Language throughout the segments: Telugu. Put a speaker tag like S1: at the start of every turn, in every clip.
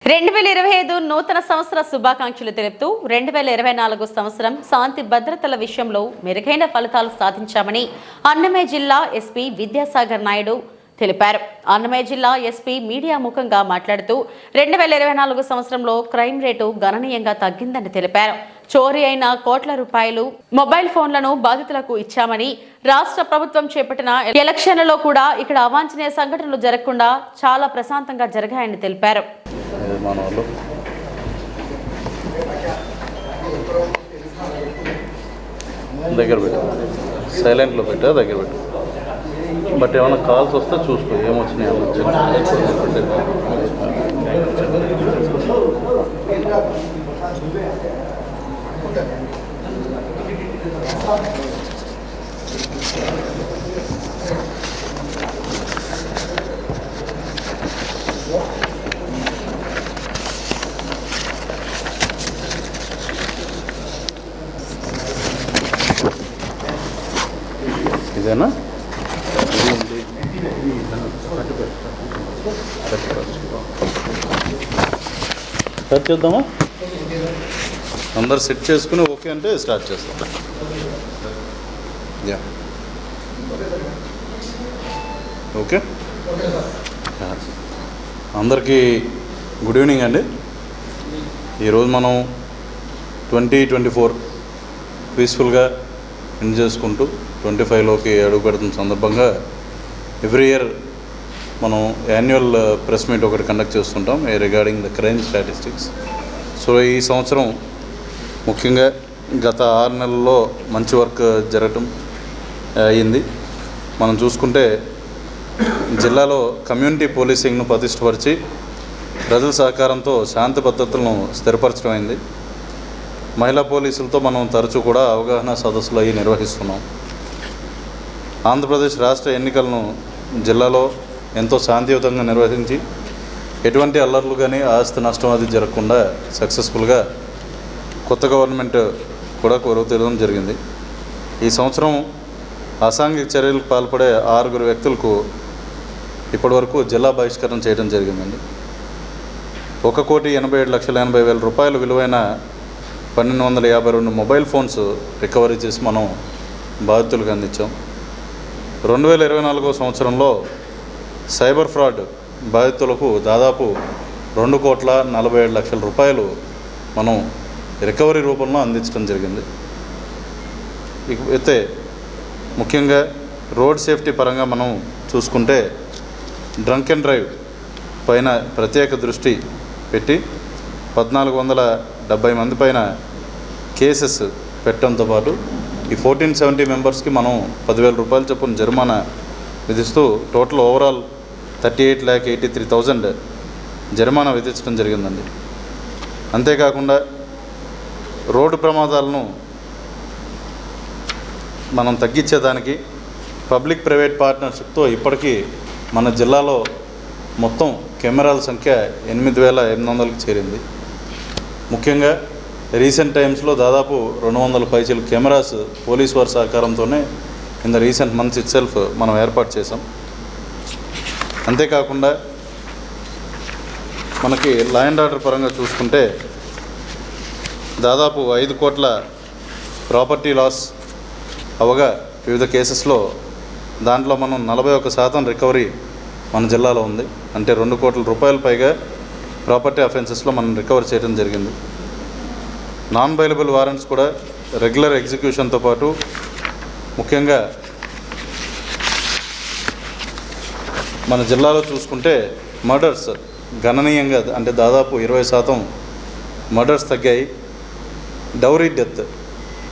S1: 2025 నూతన సంవత్సర శుభాకాంక్షలు తెలుపుతూ 2024 సంవత్సరం శాంతి భద్రతల విషయంలో మెరుగైన ఫలితాలు సాధించామని అన్నమయ్య జిల్లా ఎస్పీ విద్యాసాగర్ నాయుడు తెలిపారు. అన్నమయ్య జిల్లా ఎస్పీ మీడియా ముఖంగా మాట్లాడుతూ 2024 సంవత్సరంలో క్రైమ్ రేటు గణనీయంగా తగ్గిందని తెలిపారు. చోరీ అయిన కోట్ల రూపాయలు మొబైల్ ఫోన్లను బాధితులకు ఇచ్చామని, రాష్ట్ర ప్రభుత్వం చేపట్టిన ఎలక్షన్లలో కూడా ఇక్కడ అవాంఛనీయ సంఘటనలు జరగకుండా చాలా ప్రశాంతంగా జరిగాయని తెలిపారు.
S2: దగ్గర పెట్టు, సైలెంట్లో పెట్టా, దగ్గర పెట్టు. బట్ ఏమైనా కాల్స్ వస్తే చూసుకో ఏమొచ్చినాయి. ఇదేనా స్టార్ట్ చేద్దామా? అందరు సెట్ చేసుకుని ఓకే అంటే స్టార్ట్ చేస్తాం. ఓకే, అందరికీ గుడ్ ఈవినింగ్ అండి. ఈరోజు మనం 2024 పీస్ఫుల్గా ఎండ్ చేసుకుంటూ 25లోకి అడుగు పెడుతున్న సందర్భంగా ఎవ్రీ ఇయర్ మనం యాన్యువల్ ప్రెస్ మీట్ ఒకటి కండక్ట్ చేస్తుంటాం regarding the crime statistics. So ఈ సంవత్సరం ముఖ్యంగా గత 6 నెలల్లో మంచి వర్క్ జరగటం అయింది. మనం చూసుకుంటే జిల్లాలో కమ్యూనిటీ పోలీసింగ్ను పటిష్టపరిచి ప్రజల సహకారంతో శాంతి భద్రతలను స్థిరపరచడం అయింది. మహిళా పోలీసులతో మనం తరచూ కూడా అవగాహన సదస్సులు అవి నిర్వహిస్తున్నాం. ఆంధ్రప్రదేశ్ రాష్ట్ర ఎన్నికలను జిల్లాలో ఎంతో శాంతియుతంగా నిర్వహించి ఎటువంటి అల్లర్లు కానీ ఆస్తి నష్టం అది జరగకుండా సక్సెస్ఫుల్గా కొత్త గవర్నమెంట్ కూడా కొరవతీయడం జరిగింది. ఈ సంవత్సరం అసాంఘిక చర్యలకు పాల్పడే 6 వ్యక్తులకు ఇప్పటివరకు జిల్లా బహిష్కరణ చేయడం జరిగిందండి. 1,87,80,000 రూపాయలు విలువైన 1,252 మొబైల్ ఫోన్స్ రికవరీ చేసి మనం బాధితులకు అందించాం. 2024 సంవత్సరంలో సైబర్ ఫ్రాడ్ బాధితులకు దాదాపు 2,47,00,000 రూపాయలు మనం రికవరీ రూపంలో అందించడం జరిగింది. అయితే ముఖ్యంగా రోడ్ సేఫ్టీ పరంగా మనం చూసుకుంటే డ్రంక్ అండ్ డ్రైవ్ పైన ప్రత్యేక దృష్టి పెట్టి 1,470 మంది పైన కేసెస్ పెట్టడంతో పాటు ఈ 1470 మెంబర్స్కి మనం 10,000 రూపాయల చొప్పున జరిమానా విధిస్తూ టోటల్ ఓవరాల్ 38,83,000 జరిమానా విధించడం జరిగిందండి. అంతేకాకుండా రోడ్డు ప్రమాదాలను మనం తగ్గించేదానికి పబ్లిక్ ప్రైవేట్ పార్ట్నర్షిప్తో ఇప్పటికీ మన జిల్లాలో మొత్తం కెమెరాల సంఖ్య 8,800కి చేరింది. ముఖ్యంగా రీసెంట్ టైమ్స్లో దాదాపు 200 పైచీల కెమెరాస్ పోలీస్ వారి సహకారంతోనే in the recent months itself మనం ఏర్పాటు చేసాం. అంతేకాకుండా మనకి లా అండ్ ఆర్డర్ పరంగా చూసుకుంటే దాదాపు 5 కోట్ల ప్రాపర్టీ లాస్ అవగా వివిధ కేసెస్లో దాంట్లో మనం 41% రికవరీ మన జిల్లాలో ఉంది. అంటే 2 కోట్ల రూపాయల పైగా ప్రాపర్టీ అఫెన్సెస్లో మనం రికవర్ చేయడం జరిగింది. నాన్ బైలబుల్ వారెంట్స్ కూడా రెగ్యులర్ ఎగ్జిక్యూషన్తో పాటు ముఖ్యంగా మన జిల్లాలో చూసుకుంటే మర్డర్స్ గణనీయంగా అంటే దాదాపు 20% మర్డర్స్ తగ్గాయి. డౌరీ డెత్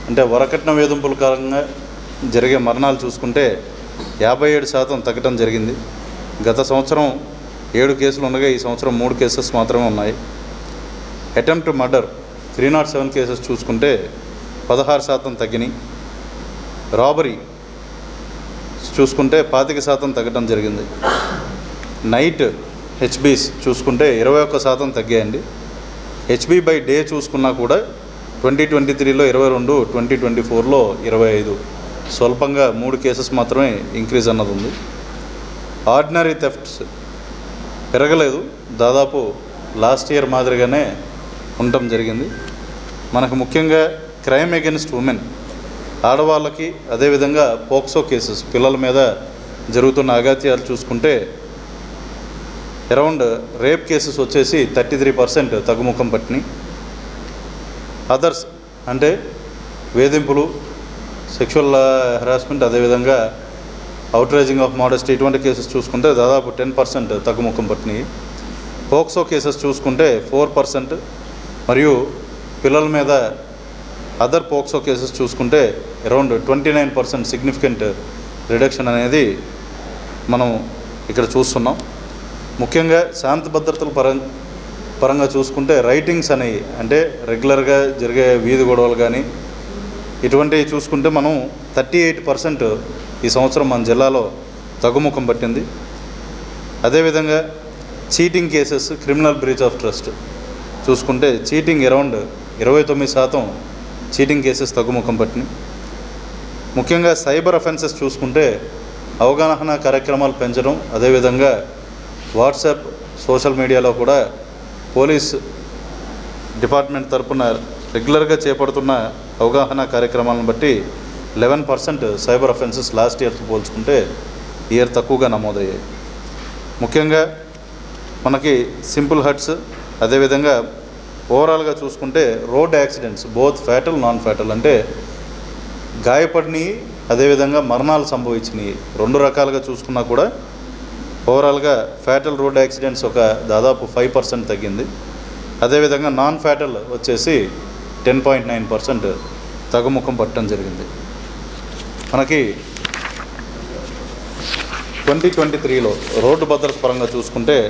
S2: అంటే వరకట్న వేధింపుల కారణంగా జరిగే మరణాలు చూసుకుంటే 57% తగ్గడం జరిగింది. గత సంవత్సరం 7 కేసులు ఉండగా ఈ సంవత్సరం 3 కేసెస్ మాత్రమే ఉన్నాయి. అటెంప్ట్ మర్డర్ 307 కేసెస్ చూసుకుంటే 16% తగ్గినాయి. రాబరీ చూసుకుంటే 25% తగ్గడం జరిగింది. నైట్ హెచ్బీస్ చూసుకుంటే 21% తగ్గాయండి. హెచ్బీ బై డే చూసుకున్నా కూడా 2023లో 22, 2024లో 25, స్వల్పంగా 3 కేసెస్ మాత్రమే ఇంక్రీజ్ అన్నది ఉంది. ఆర్డినరీ థెఫ్ట్స్ పెరగలేదు, దాదాపు లాస్ట్ ఇయర్ మాదిరిగానే ఉండటం జరిగింది. మనకు ముఖ్యంగా క్రైమ్ అగెన్స్ట్ ఉమెన్, ఆడవాళ్ళకి, అదేవిధంగా పోక్సో కేసెస్, పిల్లల మీద జరుగుతున్న అఘాత్యాలు చూసుకుంటే అరౌండ్ రేప్ కేసెస్ వచ్చేసి 33% తగ్గుముఖం పట్టినాయి. అదర్స్ అంటే వేధింపులు, సెక్షువల్ హెరాస్మెంట్, అదేవిధంగా అవుట్రేజింగ్ ఆఫ్ మోడెస్టీ, ఇటువంటి కేసెస్ చూసుకుంటే దాదాపు 10% తగ్గుముఖం పట్టినాయి. పోక్సో కేసెస్ చూసుకుంటే 4%, మరియు పిల్లల మీద అదర్ పోక్సో కేసెస్ చూసుకుంటే అరౌండ్ 29% సిగ్నిఫికెంట్ రిడక్షన్ అనేది మనం ఇక్కడ చూస్తున్నాం. ముఖ్యంగా శాంతి భద్రతల పరంగా చూసుకుంటే రైటింగ్స్ అనేవి, అంటే రెగ్యులర్గా జరిగే వీధి గొడవలు కానీ ఇటువంటివి చూసుకుంటే మనం 38% ఈ సంవత్సరం మన జిల్లాలో తగ్గుముఖం పట్టింది. అదేవిధంగా cheating cases, criminal breach of trust చూసుకుంటే చీటింగ్ అరౌండ్ 29% చీటింగ్ కేసెస్ తగ్గుముఖం పట్టినాయి. ముఖ్యంగా సైబర్ అఫెన్సెస్ చూసుకుంటే అవగాహన కార్యక్రమాలు పెంచడం, అదేవిధంగా వాట్సాప్, సోషల్ మీడియాలో కూడా పోలీస్ డిపార్ట్మెంట్ తరపున రెగ్యులర్గా చేపడుతున్న అవగాహన కార్యక్రమాలను బట్టి 11% సైబర్ అఫెన్సెస్ లాస్ట్ ఇయర్తో పోల్చుకుంటే ఈ ఇయర్ తక్కువగా నమోదయ్యాయి. ముఖ్యంగా మనకి సింపుల్ హర్ట్స్, అదేవిధంగా ఓవరాల్గా చూసుకుంటే road accidents both fatal, non fatal, అంటే గాయపడినవి అదేవిధంగా మరణాలు సంభవించినవి, 2 రకాలుగా చూసుకున్నా కూడా ఓవరాల్గా ఫ్యాటల్ రోడ్ యాక్సిడెంట్స్ ఒక దాదాపు 5% తగ్గింది. అదేవిధంగా నాన్ ఫ్యాటల్ వచ్చేసి 10.9% తగ్గుముఖం పట్టడం జరిగింది. మనకి 2023లో రోడ్డు భద్రత పరంగా చూసుకుంటే